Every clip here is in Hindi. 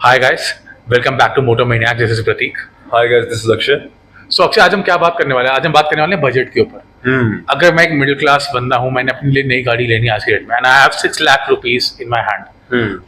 Hi guys, welcome back to Moto Maniac. This is Pratik. Hi guys, this is Akshay. So Akshay, आज हम क्या बात करने वाले हैं? आज हम बात करने वाले हैं बजट के ऊपर। अगर मैं एक मिडिल क्लास बंदा हूं, मैंने अपने लिए नई गाड़ी लेनी है आज के डेट में, and I have 6 lakh rupees in my hand,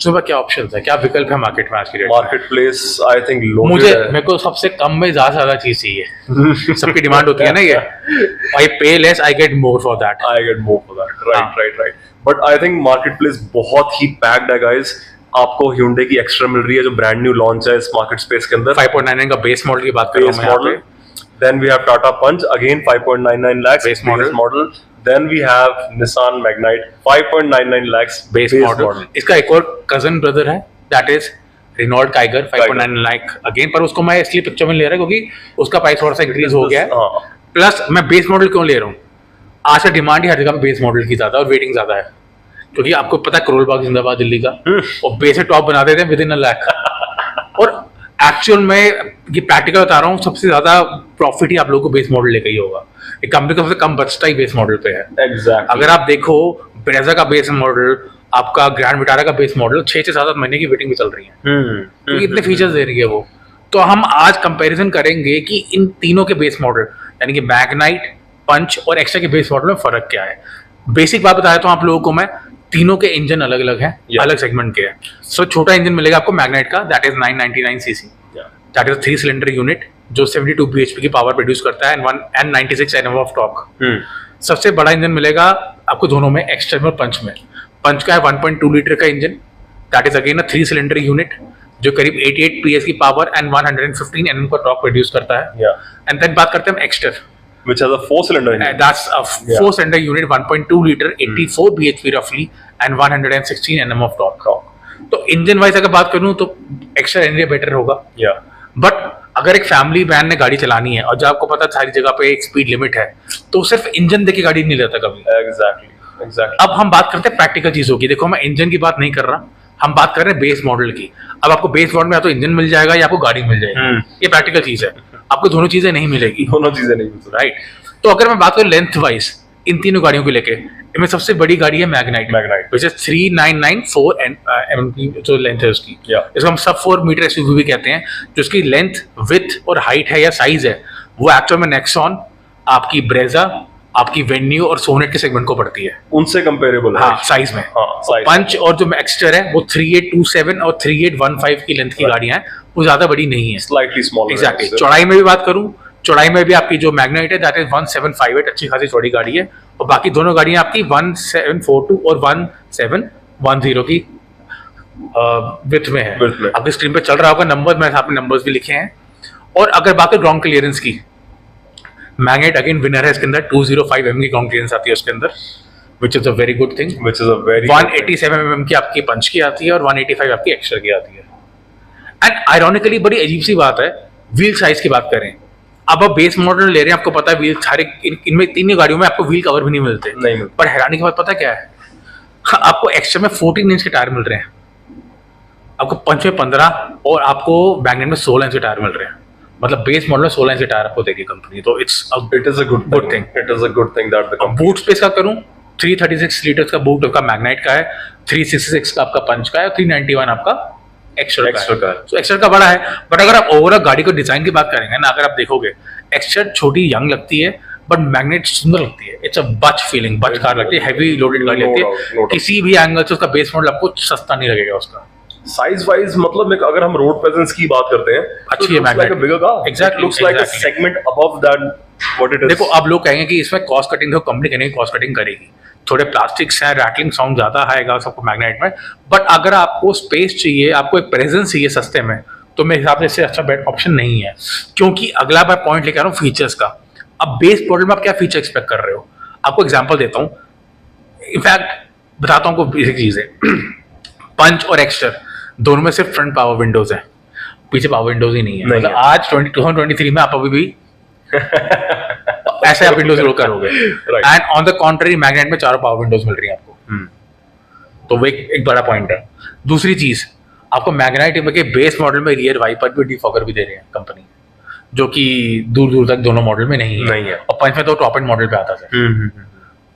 तो क्या ऑप्शंस है, क्या विकल्प है मार्केट में आज के डेट में? मार्केट प्लेस आई थिंक मेरे को सबसे कम में ज्यादा चीज चाहिए। सबकी डिमांड होती है ना ये, आई पे less, I get more for that. Right. But I think market place बहुत ही पैक्ड है गाइस। आपको Hyundai की एक्स्ट्रा मिल रही है जो ब्रांड न्यू लॉन्च है इस मार्केट स्पेस के अंदर। 5.99 का बेस मॉडल की बात कर रहा हूं मैं। Then we have Tata Punch, again 5.99 lakhs base model. Then we have Nissan Magnite, 5.99 lakhs base model. इसका एक और कजन ब्रदर है, that is Renault Kiger, 5.99 lakh again. पर उसको मैं इसलिए पिक्चर में ले रहा हूँ क्योंकि उसका प्राइस थोड़ा सा इंक्रीज हो गया है। प्लस मैं बेस मॉडल क्यों ले रहा हूँ? आज का डिमांड ही हर जगह बेस मॉडल की ज्यादा और वेटिंग ज्यादा है, क्योंकि आपको पता है करोल बाग जिंदाबाद दिल्ली का, और बेस से टॉप बना देते हैं विद इन अ लाख। और एक्चुअल में ये प्रैक्टिकल बता रहा हूँ, सबसे ज्यादा प्रॉफिट ही आप लोगों को बेस मॉडल लेकर ही होगा। एक कंपनी का सबसे कम बचता ही बेस मॉडल पे है। Exactly. अगर आप देखो ब्रेजा का बेस मॉडल, आपका ग्रैंड विटारा का बेस मॉडल 6 से 7 महीने की वेटिंग भी चल रही है, तो इतने फीचर्स दे रही है वो। तो हम आज कंपैरिजन करेंगे कि इन तीनों के बेस मॉडल यानी कि मैग्नाइट, पंच और एक्स्ट्रा के बेस मॉडल में फर्क क्या है। बेसिक बात बताया तो आप लोगों को मैं, तीनों के इंजन अलग अलग हैं, अलग सेगमेंट के हैं। सो छोटा इंजन मिलेगा आपको मैग्नाइट का, that is 999 CC, that is 3 cylinder unit जो 72 bhp की पावर प्रोड्यूस करता है एंड 96 Nm ऑफ टॉर्क। सबसे बड़ा इंजन मिलेगा आपको दोनों में, एक्स्ट्रा में और पंच में। पंच का है 1.2 लीटर का engine, that is again 3 cylinder unit जो करीब 88 PS की पावर एंड 115 Nm का टॉर्क प्रोड्यूस करता है। एंड देन बात करते हैं हम extra, which has a 4-cylinder engine. That's a 4-cylinder unit, 1.2 liter, 84 bhp roughly, and 116 Nm of torque. तो इंजन वाइज अगर बात करूं तो एक्स्ट्रा एनरिया बेटर होगा। बट अगर एक फैमिली मैन ने गाड़ी चलानी है और जब आपको पता है सारी जगह पे एक स्पीड लिमिट है, तो सिर्फ इंजन देके गाड़ी नहीं लेता कभी। Exactly. अब हम बात करते हैं प्रैक्टिकल चीजों की। देखो, मैं इंजन की बात नहीं कर रहा, हम बात कर रहे हैं बेस मॉडल की। अब आपको बेस मॉडल में या तो इंजन मिल जाएगा या आपको गाड़ी मिल जाएगी, ये प्रैक्टिकल चीज है। आपको दोनों चीजें नहीं मिलेगी, राइट। तो अगर मैं बात करूं लेंथ वाइज इन तीनों गाड़ियों को लेके, इनमें सबसे बड़ी गाड़ी है मैग्नाइट, which is 3994 mm की जो लेंथ है उसकी। इसको हम सब 4 मीटर SUV भी कहते हैं। जो उसकी लेंथ, विड्थ और हाइट है या साइज है, वो एक्चुअल में नेक्सॉन, आपकी ब्रेजा, आपकी वेन्यू और सोनेट के सेगमेंट को पड़ती है, उनसे कंपेरेबल है साइज में। पंच और जो एक्स्टर है वो 3827 और 3815 की लेंथ की गाड़ियां हैं, वो ज्यादा बड़ी नहीं है, स्लाइटली स्मॉलर। एग्जैक्टली। चौड़ाई में भी बात करूं, चौड़ाई में भी आपकी जो मैग्नाइट है दैट इज 1758, अच्छी खासी चौड़ी गाड़ी है। और बाकी दोनों गाड़ियां आपकी 1742 और 1710 की विड्थ में है। आपकी स्क्रीन पे चल रहा होगा नंबर, मैंने आपने नंबर्स भी लिखे हैं। और अगर बात करें ग्राउंड क्लियरेंस की, मैग्नाइट अगेन विनर है इसके अंदर, 205 mm की ग्राउंड क्लियरेंस आती है उसके अंदर, which is a very good thing. 187 mm की आपकी पंच की आती है और 185 आपकी एक्स्ट्रा की आती है। एंड आयरॉनिकली बड़ी अजीब सी बात है, व्हील साइज की बात करें, अब आप बेस मॉडल ले रहे हैं, आपको पता है व्हील सारे इनमें तीनों गाड़ियों में आपको व्हील कवर भी नहीं मिलते। पर हैरानी की बात पता क्या है, आपको एक्स्ट्रा में 14 इंच के टायर मिल रहे हैं, आपको पंच में 15 और आपको मैग्नाइट में 16 इंच के टायर मिल रहे हैं। मतलब बेस मॉडल में 16 इंच के टायर आपको देगी कंपनी, तो it is a good thing that the company. Boot space का करूं, 336 लीटर्स का बूट आपका मैग्नाइट का है, 366 का आपका पंच का है और 391 आपका एक्स्ट्रा का है। तो एक्स्ट्रा का बड़ा है। बट अगर आप ओवरऑल गाड़ी को डिजाइन की बात करेंगे ना, अगर आप देखोगे एक्स्ट्रा छोटी यंग लगती है, बट मैग्नेट सुंदर लगती है। इट्स अ बच फीलिंग, बच कार लगती है, हैवी लोडेड गाड़ी लगती है। किसी भी एंगल से उसका बेस मॉडल आपको सस्ता नहीं लगेगा उसका। साइज वाइज मतलब अगर हम रोड प्रेजेंस की बात करते हैं, अच्छी है magnet, exactly segment above that what it is. देखो, अब लोग कहेंगे कि इसमें कॉस्ट कटिंग, देखो कंपनी कहेंगे कॉस्ट कटिंग करेगी, थोड़े प्लास्टिक्स हैं, रैटलिंग साउंड ज्यादा आएगा सबको मैग्नेट में। बट अगर आपको स्पेस चाहिए, आपको एक प्रेजेंस चाहिए सस्ते में, तो मेरे हिसाब से इससे अच्छा बेटर ऑप्शन नहीं है। क्योंकि अगला मैं पॉइंट लेकर आ रहा हूँ फीचर्स का। अब बेस मॉडल में आप क्या फीचर एक्सपेक्ट कर रहे हो? आपको एग्जांपल देता हूँ, इनफैक्ट बताता हूँ आपको बेसिक चीज है। पंच और एक्स्टर दोनों में सिर्फ फ्रंट पावर विंडोज है, पीछे पावर विंडोज ही नहीं है। मतलब आज 2023 में आप अभी भी ऐसे आप विंडोज रोल करोगे। एंड ऑन द कॉन्ट्री मैग्नेट में 4 पावर विंडोज मिल रही है आपको, तो वो एक बड़ा पॉइंट है। दूसरी चीज, आपको मैग्नाइट के बेस मॉडल में रियर वाइपर भी, डिफॉगर भी दे रहे हैं कंपनी, जो कि दूर दूर तक दोनों मॉडल में नहीं है। और पंच में तो टॉप एंड मॉडल पे आता था।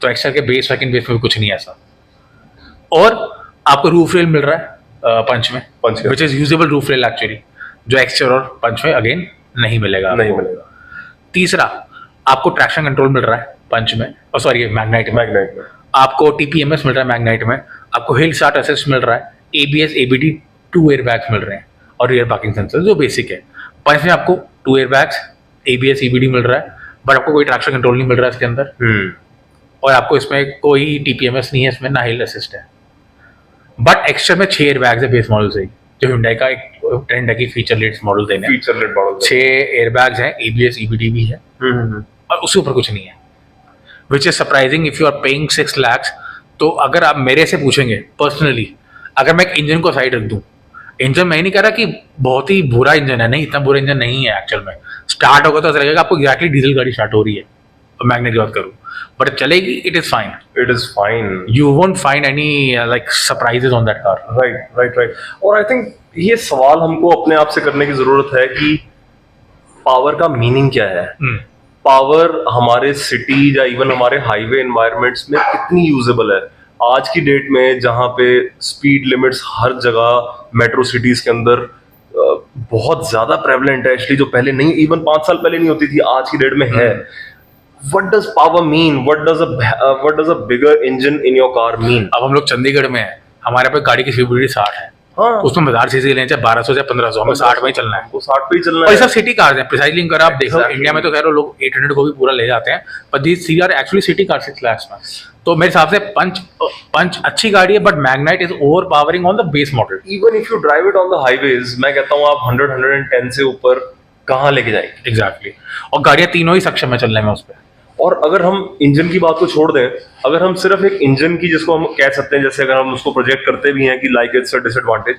तो एक्स्ट्रा के बेस, सेकंड बेस में भी कुछ नहीं ऐसा। और आपको रूफ रेल मिल रहा है, पंच में, पंच के which is usable roof rail actually, जो एक्सचर और पंच में अगेन नहीं मिलेगा नहीं आपको। मिलेगा। तीसरा, आपको ट्रैक्शन कंट्रोल मिल रहा है पंच में, और सॉरी मैग्नाइट में। मैग्नाइट में आपको टीपीएमएस मिल रहा है मैग्नाइट में, आपको हिल स्टार्ट असिस्ट मिल रहा है, एबीएस एबीडी 2 एयरबैग्स मिल रहे हैं और रियर पार्किंग सेंसर जो बेसिक है। पंच में आपको 2 एयरबैग्स, एबीएस ईबीडी मिल रहा है, बट आपको कोई ट्रैक्शन कंट्रोल नहीं मिल रहा है इसके अंदर, और आपको इसमें कोई टीपीएमएस नहीं है, इसमें ना हिल असिस्ट है। बट एक्स्ट्रा में 6 एयरबैग्स है बेस मॉडल से ही, जो Hyundai का एक ट्रेंड है कि फीचर लेट्स मॉडल देने। फीचर लेट मॉडल 6 एयरबैग्स हैं, एबीएस ईबीडी भी है, और उसके ऊपर कुछ नहीं है, which is surprising if you are paying 6 lakhs। तो अगर आप मेरे से पूछेंगे पर्सनली, अगर मैं एक इंजन को साइड रख दूं, इंजन मैं नहीं कह रहा कि बहुत ही बुरा इंजन है, नहीं, इतना बुरा इंजन नहीं है एक्चुअल में। स्टार्ट होगा तो ऐसा लगेगा आपको एग्जैक्टली डीजल गाड़ी स्टार्ट हो रही है, और मैग्नेट की बात करूँ, बट चलेगी, it is fine, it is fine. You won't find any like surprises on that car. Right. और आई थिंक ये सवाल हमको अपने आप से करने की जरूरत है कि पावर का मीनिंग क्या है। पावर हमारे सिटी या इवन हमारे हाईवे एनवायरनमेंट्स में कितनी यूजेबल है आज की डेट में, जहां पे स्पीड लिमिट्स हर जगह मेट्रो सिटीज के अंदर बहुत ज्यादा प्रेवलेंट है, एक्चुअली जो पहले नहीं, इवन 5 साल पहले नहीं होती थी, आज की डेट में है। What does power mean? What does a bigger engine in your car mean? अब हम लोग चंडीगढ़ में हैं, हमारे पे गाड़ी की स्पीड 60 है, हाँ, उसमें 1000 सीसी लें चाहे 1200 से 1500, हमें 60 में ही चलना है। हमको 60 पे ही चलना और ये है। सब सिटी कार्स हैं, प्रिसाइजली अगर आप देखो Exactly. इंडिया में तो खैर लोग 800 को भी पूरा ले जाते हैं, पर these C are actually city car 6 lakhs में। तो मेरे हिसाब से पंच अच्छी गाड़ी है, but Magnite is over powering on the base model. Even if you drive it on the highways, मैं कहता हूँ आप 100-110 से ऊपर कहाँ लेके जाएंगे। एग्जैक्टली, और गाड़ियाँ तीनों ही सक्षम है चलने में उस पर। और अगर हम इंजन की बात को छोड़ दें, अगर हम सिर्फ एक इंजन की, जिसको हम कह सकते हैं, जैसे अगर हम उसको प्रोजेक्ट करते भी हैं कि like it's a disadvantage,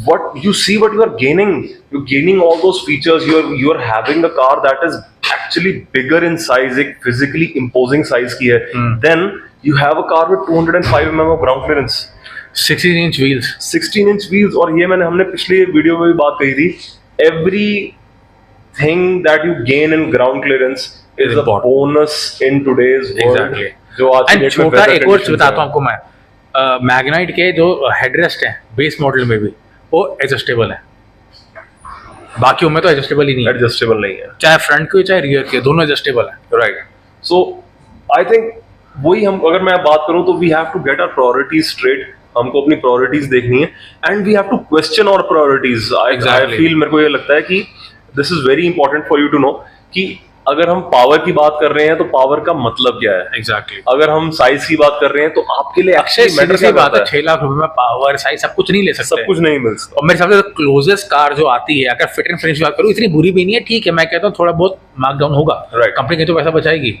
what you see, what you are gaining all those features, you are having a car that is actually bigger in size, एक physically imposing size की है, then you have a car with 205 mm of ground clearance, 16 inch wheels, 16 inch wheels। और ये हमने पिछले वीडियो में भी बात कही थी, everything that you gain in ground clearance is a bonus in today's world। Exactly। जो आज की एंड डेट में छोटा weather एक और conditions बताता हूँ हैं। आपको मैं, मैग्नाइट के जो हेडरेस्ट है बेस मॉडल में भी, वो एडजस्टेबल है, बाकी में तो एडजस्टेबल ही नहीं है, एडजस्टेबल नहीं है। चाहे फ्रंट के चाहे रियर के, दोनों एडजस्टेबल है। राइट, सो आई थिंक वही हम, अगर मैं बात करूं तो we have to get our priorities straight, हमको अपनी प्रायोरिटीज देखनी है, and we have to question our priorities. I feel, मेरे को ये लगता है कि this is very important for you to know कि अगर हम पावर की बात कर रहे हैं तो पावर का मतलब क्या है। एग्जैक्टली, अगर हम साइज की बात कर रहे हैं तो आपके लिए अक्षय actually matter सीधी सी क्या बात है, करता 6 लाख रुपए में पावर साइज सब कुछ नहीं ले सकते, सब कुछ नहीं मिल सकता। और मेरे हिसाब से क्लोजेस्ट कार जो आती है, अगर फिट एंड फिनिश बात करूँ, इतनी बुरी भी नहीं है, ठीक है, मैं कहता हूँ थोड़ा बहुत मार्क डाउन होगा, Right। कंपनी की तो पैसा बचाएगी,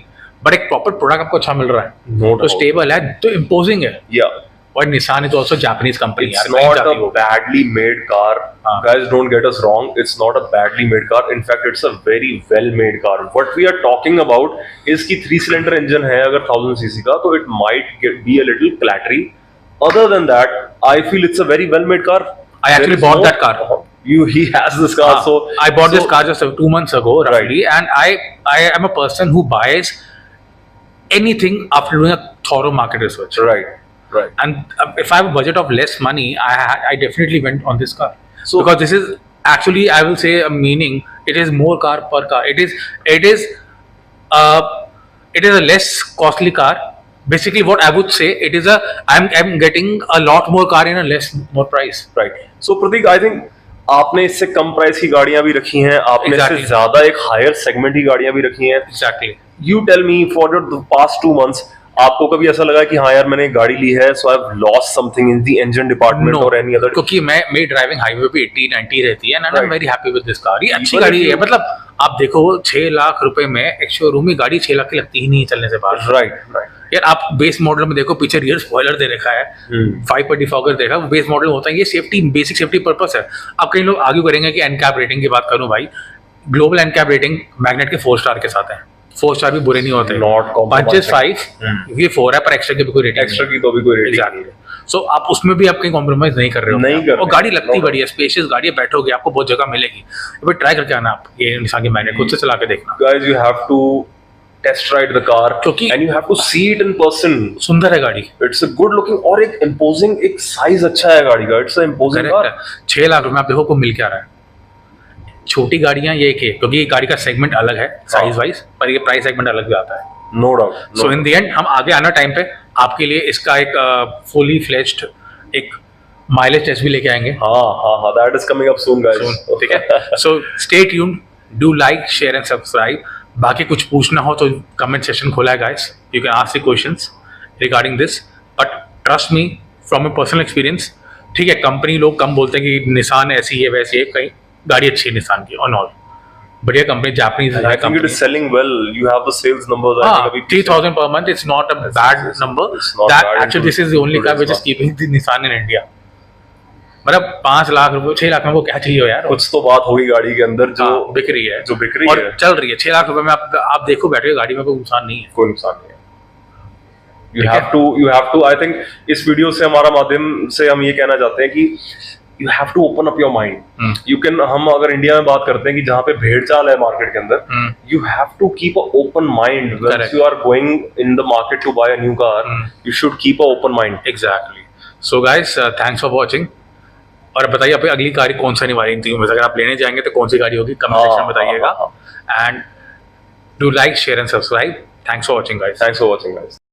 बट एक प्रॉपर प्रोडक्ट आपको अच्छा मिल रहा है, No तो doubt। स्टेबल है, तो इम्पोजिंग है। Yeah, और Nissan is also Japanese company, it's not a badly made car, हाँ। guys, don't get us wrong, it's not a badly made car, in fact it's a very well made car। what we are talking about is कि 3-cylinder engine है अगर 1000 cc का, तो it might be a little clattery, other than that I feel it's a very well made car। I actually There is bought that car. he has this car, so I bought this car just 2 months ago roughly, and I am a person who buys anything after doing a thorough market research. right And if I have a budget of less money, I definitely went on this car. So- because this is actually, I will say, a meaning. It is more car per car. It is a less costly car. Basically, what I would say, I'm getting a lot more car in a more price. right so Prateek, I think आपने इससे कम प्राइस की गाड़ियां भी रखी हैं, आपने Exactly। इससे ज्यादा एक हायर सेगमेंट की गाड़ियां भी रखी हैं। Exactly. You tell me, for the past 2 months आपको कभी ऐसा लगा कि हाँ यार मैंने एक गाड़ी ली है, so I've lost something in the engine department No, or any other? क्योंकि मेरी ड्राइविंग हाईवे पे 80-90 रहती है, and I'm very happy with this car। ये अच्छी Even गाड़ी if है, you- मतलब आप देखो 6 लाख रुपए में एक शोरूम में गाड़ी 6 लाख की लगती ही नहीं है चलने से बाहर। राइट यार आप बेस मॉडल में देखो, पीछे रियर स्पॉइलर दे रखा है, 5 पर डिफॉगर देखा, वो बेस मॉडल होता है, ये सेफ्टी, बेसिक सेफ्टी पर्पस है। अब कई लोग आर्ग्यू करेंगे कि एनकैप रेटिंग की बात करूं, भाई ग्लोबल एनकैप रेटिंग मैग्नेट के 4 स्टार के साथ है, 4 स्टार भी बुरे नहीं होते, Not compromising। पंचेस 5, ये 4 है, पर एक्स्ट्रा की भी कोई रेटिंग एक्स्ट्रा की तो भी कोई रेटिंग एग्जैक्टली। सो आप उसमें भी आप कहीं कॉम्प्रोमाइज नहीं कर रहे हो, नहीं कर और रहे। गाड़ी लगती No बड़ी है, स्पेशियस गाड़ी है, बैठोगे आपको बहुत जगह मिलेगी। ट्राई करके आना आप ये निसान की मैग्नेट, खुद से चला के देखना। guys, you have to test ride the car क्योंकि- and you have to see it in person. सुंदर है गाड़ी, इट्स अ गुड लुकिंग और एक इम्पोजिंग एक साइज अच्छा है गाड़ी का. It's a imposing correct car. है. 6 लाख रुपए आप देखो को मिल क्या रहा है. छोटी गाड़ियां ये क्योंकि ये गाड़ी का सेगमेंट अलग है साइज वाइज, पर ये प्राइस सेगमेंट अलग भी आता है. No doubt. So in the end हम आगे आना टाइम पे आपके लिए इसका एक फुली फ्लेज्ड एक माइलेज टेस्ट भी लेके आएंगे. हाँ, that is coming up soon guys. ठीक है. So stay tuned, do like, share and subscribe. बाकी कुछ पूछना हो तो कमेंट सेक्शन खोला है guys, you can ask the questions regarding this. But trust me from a personal experience, ठीक है कंपनी लोग कम बोलते हैं कि निसान ऐसी है वैसी है, कहीं गाड़ी अच्छी है निसान की और ऑल, बढ़िया कंपनी, जापानीज I है think it is selling well. You have the sales numbers. I think अभी 3,000 per month. It's not a bad number. it's not That bad actually in this is the only car today's which is keeping the Nissan in India. मतलब 5 लाख रुपए 6 लाख में वो क्या चाहिए हो यार. कुछ तो बात होगी गाड़ी के अंदर जो बिक रही है, जो बिक रही और है. चल रही है. 6 लाख रुपए में आप देखो बैठे हुए गाड़ी में कोई नुकसान नहीं है. कोई नुकसान नहीं है. You ठीक have to. I think इस वीडियो से हमारा माध्यम से हम ये कहना चाहते हैं कि you have to open up your mind. You can, हम अगर इंडिया में बात करते हैं कि जहाँ पे भेड़ चाल है मार्केट के अंदर, you have to keep a open mind once Correct. you are going in the market to buy a new car. You should keep a open mind. Exactly. So guys, thanks for watching. और बताइए आप अगली गाड़ी कौन सा निवारी इन तीनों में से, अगर आप लेने जाएंगे तो कौन सी गाड़ी होगी, कमेंट सेक्शन में बताइएगा. And do like, share and subscribe. Thanks for watching guys. Thanks for watching, guys.